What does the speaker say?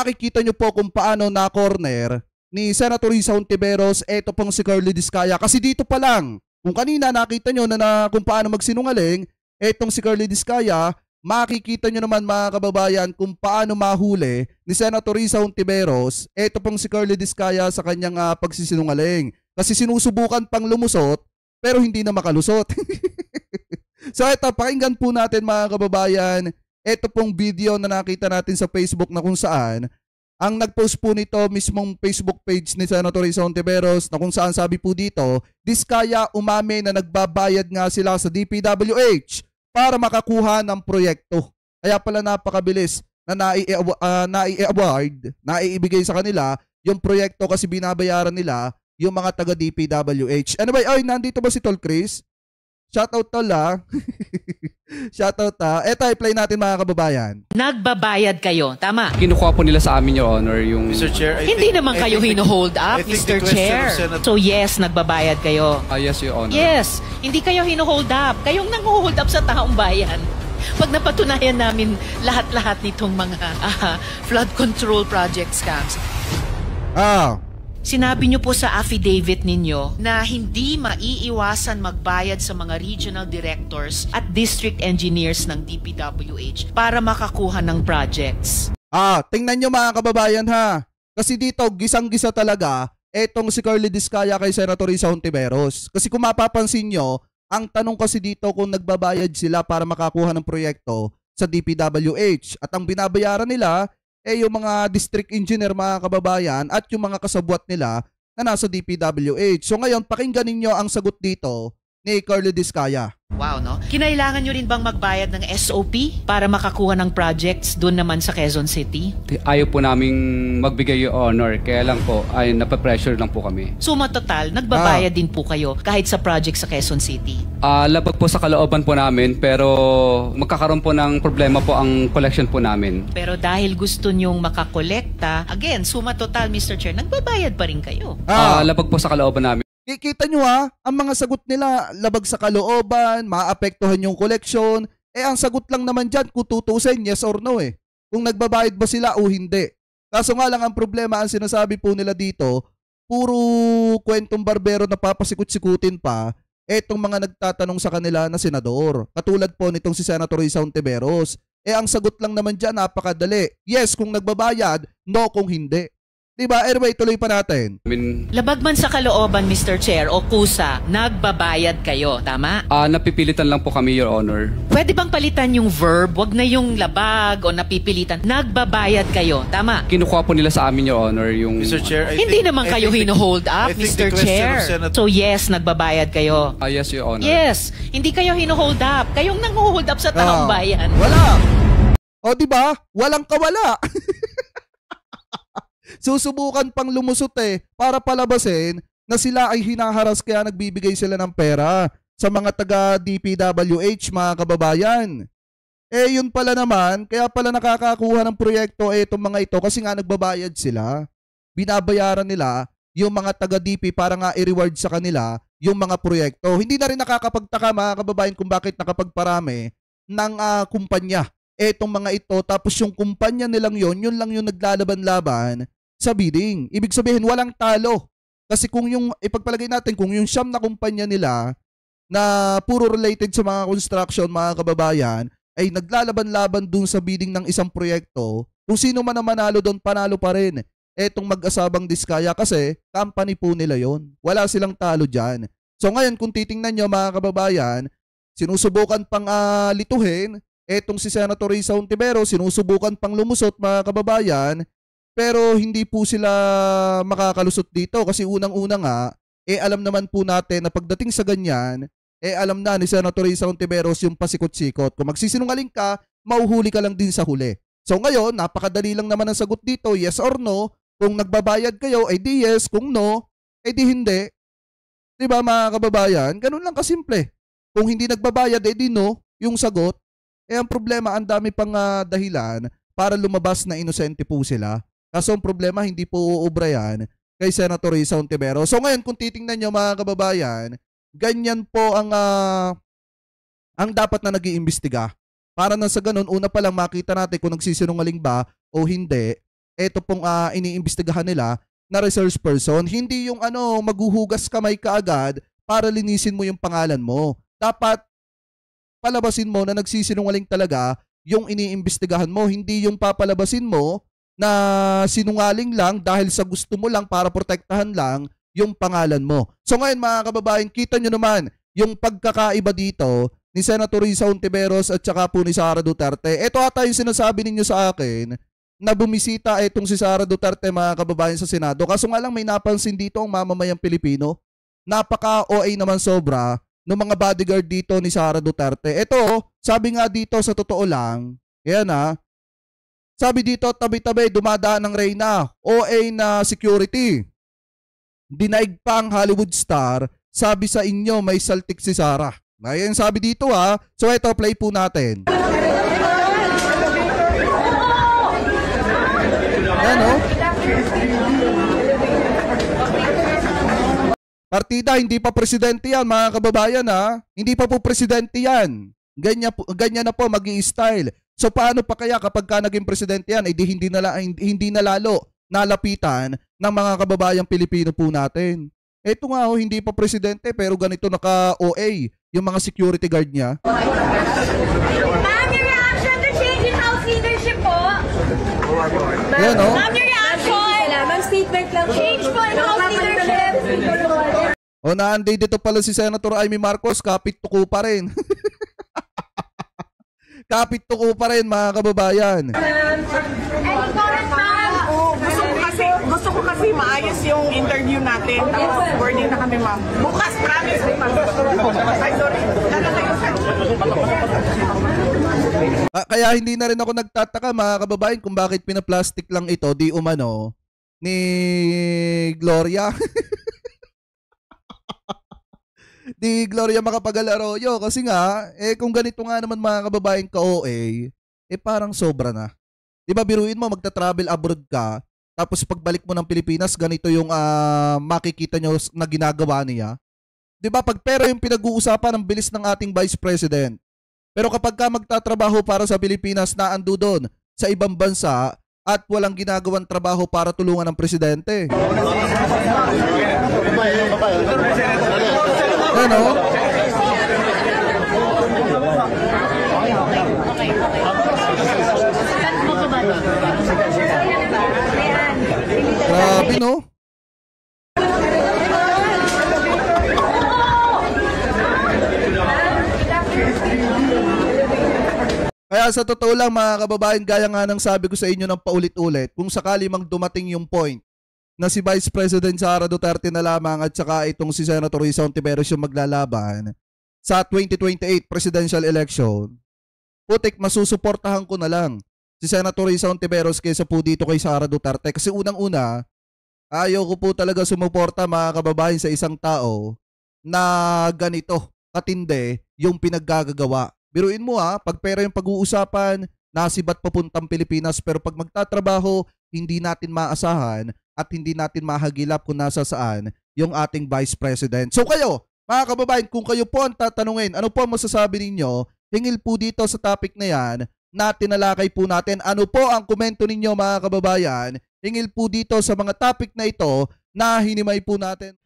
makikita nyo po kung paano na-corner ni Senator Risa Hontiveros, eto pong si Curly Discaya. Kasi dito pa lang, kung kanina nakita nyo na kung paano magsinungaling, etong si Curly Discaya, makikita nyo naman mga kababayan kung paano mahuli ni Senator Risa Hontiveros, eto pong si Curly Discaya sa kanyang pagsisinungaling. Kasi sinusubukan pang lumusot, pero hindi na makalusot. So eto, pakinggan po natin mga kababayan, eto pong video na nakita natin sa Facebook na kung saan, ang nag-post po nito mismong Facebook page ni Senator Risa Hontiveros na kung saan sabi po dito, Discaya umamin na nagbabayad nga sila sa DPWH para makakuha ng proyekto. Kaya pala napakabilis na nai-award, naiibigay sa kanila yung proyekto kasi binabayaran nila yung mga taga DPWH. Anyway, ay, nandito ba si Tol Chris? Shoutout Tol Shoutout Eto, i-play natin mga kababayan. Nagbabayad kayo, tama? Kinukuha po nila sa amin, Your Honor, yung... Mr. Chair, Hindi naman kayo hino-hold up, Mr. Chair. So yes, nagbabayad kayo. Yes, Your Honor. Yes, hindi kayo hino-hold up. Kayong nang-hold up sa taong bayan. Pag napatunayan namin lahat-lahat nitong mga flood control project scams. Sinabi niyo po sa affidavit ninyo na hindi maiiwasan magbayad sa mga regional directors at district engineers ng DPWH para makakuha ng projects. Tingnan nyo mga kababayan ha. Kasi dito, gisang-gisa talaga etong si Curly Discaya kay Senator Risa Hontiveros. Kasi kung mapapansin nyo, ang tanong kasi dito kung nagbabayad sila para makakuha ng proyekto sa DPWH. At ang binabayaran nila yung mga district engineer mga kababayan at yung mga kasabwat nila na nasa DPWH. So ngayon, pakinggan ninyo ang sagot dito ni Curly Discaya. Wow, no? Kinailangan nyo rin bang magbayad ng SOP para makakuha ng projects doon naman sa Quezon City? Ayaw po naming magbigay yung honor, kaya lang po, ay napapressure lang po kami. Suma total, nagbabayad din po kayo kahit sa project sa Quezon City? Labag po sa kalooban po namin, pero magkakaroon po ng problema po ang collection po namin. Pero dahil gusto nyong makakolekta, again, suma total, Mr. Chair, nagbabayad pa rin kayo? Labag po sa kalooban namin. Kikita nyo ang mga sagot nila, labag sa kalooban, maapektuhan yung collection. Ang sagot lang naman dyan, kung tutusin, yes or no Kung nagbabayad ba sila o hindi. Kaso nga lang ang problema, ang sinasabi po nila dito, puro kwentong barbero na papasikut-sikutin pa, etong mga nagtatanong sa kanila na senador. Katulad po nitong si Senator Risa Hontiveros. Ang sagot lang naman dyan, napakadali. Yes kung nagbabayad, no kung hindi. Diba? Anyway, tuloy pa natin. Labag man sa kalooban, Mr. Chair, o kusa, nagbabayad kayo, tama? Napipilitan lang po kami, Your Honor. Pwede bang palitan yung verb? Wag na yung labag o napipilitan. Nagbabayad kayo, tama? Kinukuha po nila sa amin, Your Honor, yung... Mr. Chair, Hindi naman kayo hino-hold up, Mr. Chair. So yes, nagbabayad kayo. Yes, Your Honor. Yes, hindi kayo hino-hold up. Kayong nang-hold up sa taong bayan. Wala. O diba? Walang kawala. Susubukan pang lumusot para palabasin na sila ay hinaharas kaya nagbibigay sila ng pera sa mga taga DPWH mga kababayan. Yun pala naman, kaya pala nakakakuha ng proyekto itong mga ito kasi nga nagbabayad sila. Binabayaran nila yung mga taga DP para nga i-reward sa kanila yung mga proyekto. Hindi na rin nakakapagtaka mga kababayan kung bakit nakapagparami ng kumpanya etong mga ito tapos yung kumpanya nilang yun lang yung naglalaban-laban sa bidding. Ibig sabihin, walang talo. Kasi kung yung, ipagpalagay natin, kung yung siyam na kumpanya nila na puro related sa mga construction, mga kababayan, ay naglalaban-laban dun sa bidding ng isang proyekto, kung sino man ang manalo doon, panalo pa rin. Etong mag-asabang Discaya kasi company po nila yon. Wala silang talo dyan. So ngayon, kung titingnan nyo, mga kababayan, sinusubukan pang lituhin, etong si Senator Risa Hontiveros, sinusubukan pang lumusot, mga kababayan, pero hindi po sila makakalusot dito kasi unang-una nga, alam naman po natin na pagdating sa ganyan, alam na ni Senator Risa Hontiveros yung pasikot-sikot. Kung magsisinungaling ka, mauhuli ka lang din sa huli. So ngayon, napakadali lang naman ang sagot dito, yes or no. Kung nagbabayad kayo, di yes. Kung no, di hindi. Diba mga kababayan? Ganun lang kasimple. Kung hindi nagbabayad, di no, yung sagot. Ang problema, ang dami pang dahilan para lumabas na inosente po sila. Kaso ang problema, hindi po uubra yan kay Senator Risa Hontiveros. So ngayon, kung titingnan nyo mga kababayan, ganyan po ang dapat na nag-iimbestiga. Para na sa ganun, una pa lang makita natin kung nagsisinungaling ba o hindi, ito pong iniimbestigahan nila na research person. Hindi yung maghuhugas kamay kaagad para linisin mo yung pangalan mo. Dapat palabasin mo na nagsisinungaling talaga yung iniimbestigahan mo. Hindi yung papalabasin mo na sinungaling lang dahil sa gusto mo lang para protektahan lang yung pangalan mo. So ngayon mga kababayan, kita nyo naman yung pagkakaiba dito ni Senator Risa Hontiveros at saka po ni Sara Duterte. Ito ata yung sinasabi ninyo sa akin na bumisita itong si Sara Duterte mga kababayan sa Senado. Kaso nga lang may napansin dito ang mamamayang Pilipino. Napaka-OA naman sobra ng mga bodyguard dito ni Sara Duterte. Ito, sabi nga dito sa totoo lang, yan sabi dito tabi-tabi dumadaan ng Reyna, OA na security. Dinaig pang Hollywood star, sabi sa inyo may saltik si Sara. Ayan sabi dito So ito, play po natin. Yan Partida, hindi pa presidente yan mga kababayan Hindi pa po presidente yan. Ganyan na po mag-i-style. So paano pa kaya kapag ka naging presidente yan, hindi na lalo nalapitan ng mga kababayang Pilipino po natin. Ito nga hindi pa presidente pero ganito naka-OA yung mga security guard niya. Ma'am, your reaction to change in House leadership po? Yan Ma'am, your reaction? Ma'am, statement lang. Change po in House leadership. Naanday dito pala si Senator Amy Marcos, kapit tuko pa rin. Kapit tuko pa rin mga kababayan. Any comment, ma'am? Gusto ko kasi maayos yung interview natin. Tapos boarding na kami, ma'am. Bukas, promise, ma'am. Ay, sorry. Kaya hindi na rin ako nagtataka mga kababayan kung bakit pinaplastic lang ito di umano ni Gloria. Di Gloria Macapagal-Arroyo kasi nga kung ganito nga naman mga kababayan ka-OA parang sobra na. Di ba biruin mo magta-travel abroad ka tapos pagbalik mo ng Pilipinas ganito yung makikita nyo na ginagawa niya. Di ba pag pera yung pinag-uusapan ang bilis ng ating Vice President. Pero kapag ka magtatrabaho para sa Pilipinas na ando doon sa ibang bansa at walang ginagawang trabaho para tulungan ng presidente. Ano? Grabe no? Kaya sa totoo lang mga kababayan, gaya nga ng sabi ko sa inyo ng paulit-ulit, kung sakali mang dumating yung point na si Vice President Sara Duterte na lamang at saka itong si Senator Risa Hontiveros yung maglalaban sa 2028 presidential election, putik, masusuportahan ko na lang si Senator Risa Hontiveros kaysa po dito kay Sara Duterte. Kasi unang-una, ayaw ko po talaga sumuporta mga kababayan sa isang tao na ganito katindi yung pinaggagawa. Biruin mo pag pera yung pag-uusapan, nasibat papuntang Pilipinas, pero pag magtatrabaho, hindi natin maasahan at hindi natin mahagilap kung nasa saan yung ating Vice President. So kayo, mga kababayan, kung kayo po ang tatanungin, ano po ang masasabi ninyo, hingil po dito sa topic na yan, na tinalakay po natin. Ano po ang komento ninyo mga kababayan, hingil po dito sa mga topic na ito na hinimay po natin.